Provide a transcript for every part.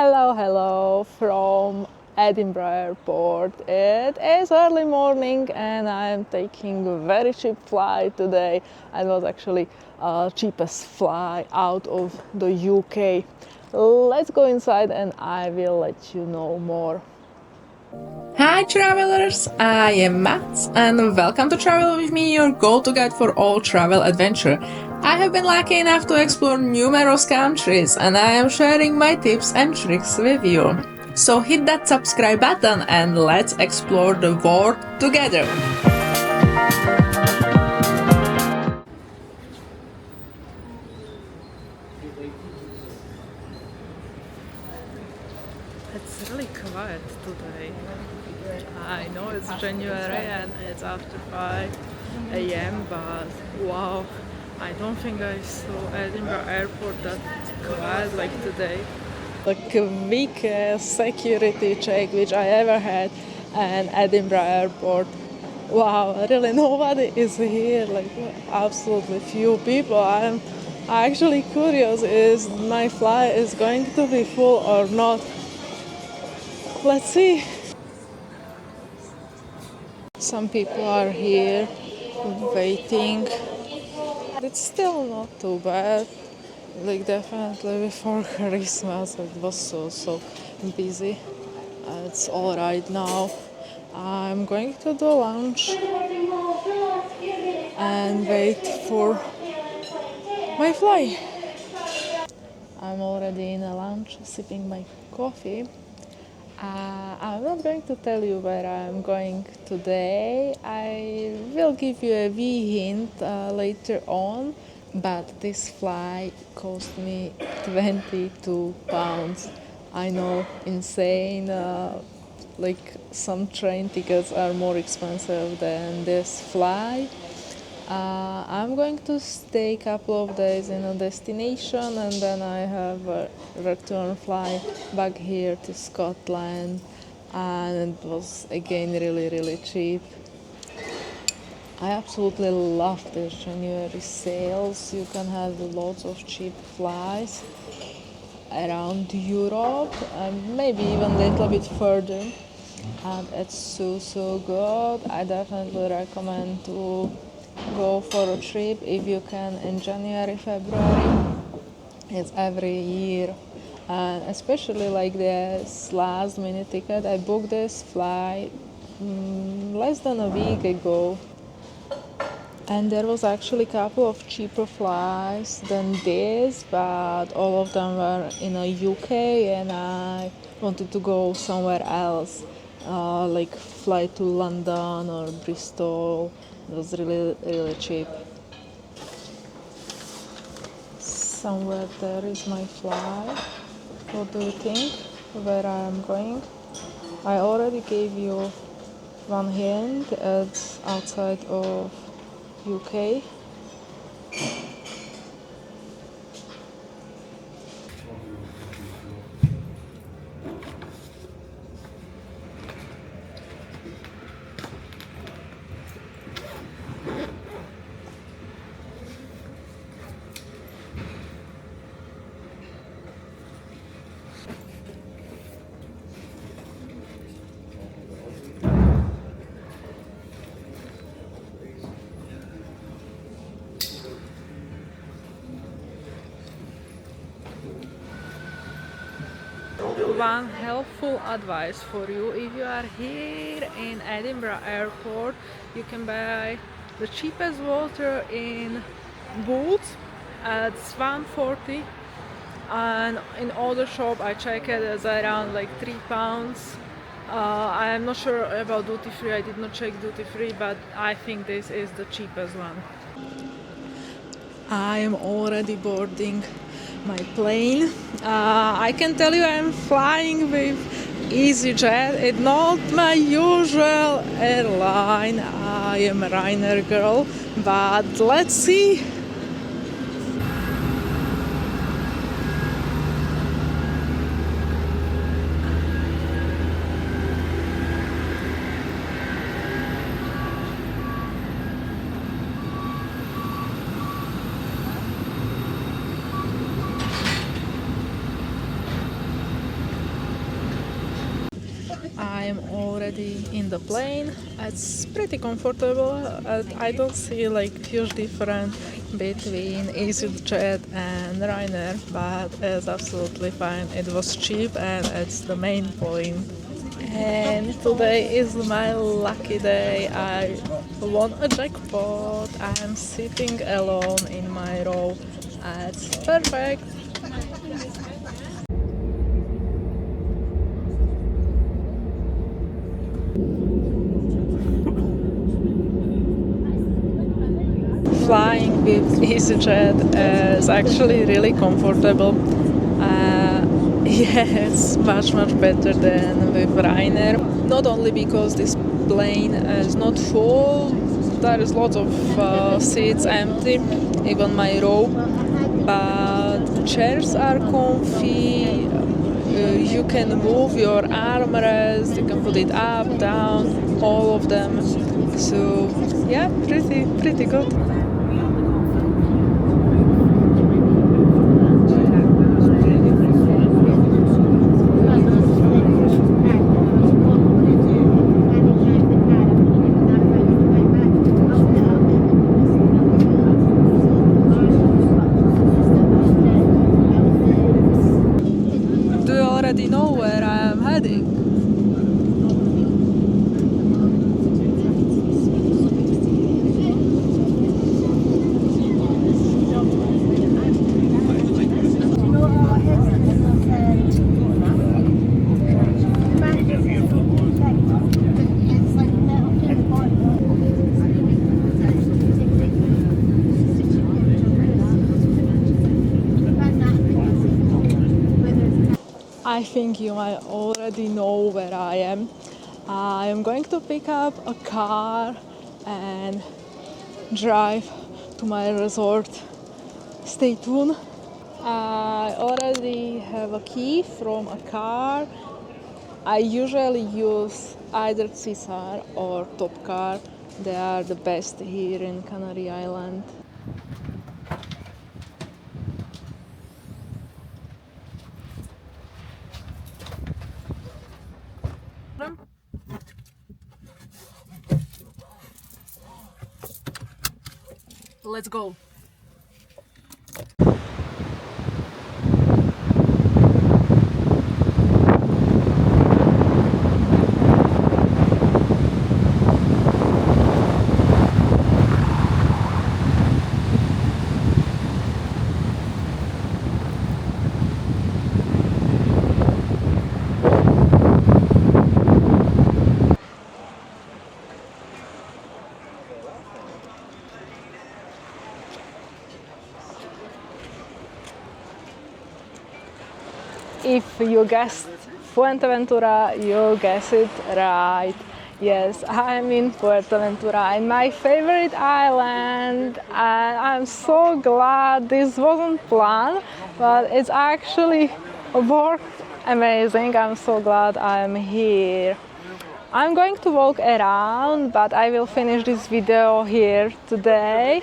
Hello from Edinburgh Airport. It is early morning and I am taking a very cheap flight today. It was actually cheapest flight out of the UK. Let's go inside and I will let you know more. Hi travelers, I am Matt and welcome to Travel With Me, your go-to guide for all travel adventure. I have been lucky enough to explore numerous countries and I am sharing my tips and tricks with you. So hit that subscribe button and let's explore the world together. It's really quiet today. I know it's January and it's after 5 a.m. but wow, I don't think I saw Edinburgh Airport that quiet like today. The quickest security check which I ever had at Edinburgh Airport. Wow, really nobody is here, like absolutely few people. I'm actually curious is my flight is going to be full or not. Let's see. Some people are here waiting. It's still not too bad. Like definitely before Christmas it was so busy. It's all right now. I'm going to the lounge and wait for my flight. I'm already in a lounge sipping my coffee. I'm not going to tell you where I'm going today. I will give you a wee hint later on, but this flight cost me £22. I know, insane. Like some train tickets are more expensive than this flight. I'm going to stay a couple of days in a destination and then I have a return flight back here to Scotland, and it was again really cheap. I absolutely love this January sales. You can have lots of cheap flights around Europe and maybe even a little bit further, and it's so good. I definitely recommend to go for a trip if you can in January, February. It's every year, and especially like this last minute ticket. I booked this flight less than a week ago, and there was actually a couple of cheaper flights than this, but all of them were in the UK and I wanted to go somewhere else, like fly to London or Bristol. It was really cheap. Somewhere there is my flight. What do you think? Where I am going? I already gave you one hint. It's outside of UK. One helpful advice for you: if you are here in Edinburgh Airport, you can buy the cheapest water in Boots at £1.40, and in other shop I checked it is around like £3. I am not sure about duty free. I did not check duty free, but I think this is the cheapest one. I am already boarding my plane. I can tell you I'm flying with EasyJet. It's not my usual airline. I am a Ryanair girl, but let's see. already in the plane. It's pretty comfortable. I don't see like huge difference between EasyJet and Ryanair, but it's absolutely fine. It was cheap and it's the main point. And today is my lucky day. I won a jackpot. I'm sitting alone in my row. It's perfect. Flying with EasyJet is actually really comfortable. Yes, much better than with Ryanair. Not only because this plane is not full, there is lots of seats empty, even my row, but chairs are comfy. You can move your armrest, you can put it up, down, all of them. So yeah, pretty good. Do you already know where I am heading? I think you might already know where I am. I am going to pick up a car and drive to my resort. Stay tuned. I already have a key from a car. I usually use either Cesar or Top Car. They are the best here in Canary Island. Let's go. If you guessed Fuerteventura, you guessed it right. Yes, I'm in Fuerteventura, and my favorite island, and I'm so glad this wasn't planned, but it's actually worked amazing. I'm so glad I'm here. I'm going to walk around, but I will finish this video here today.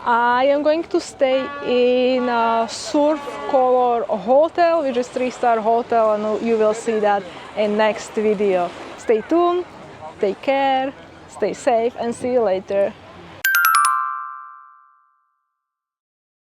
I am going to stay in a Surf Color hotel, which is 3-star hotel, and you will see that in next video. Stay tuned, take care, stay safe, and see you later.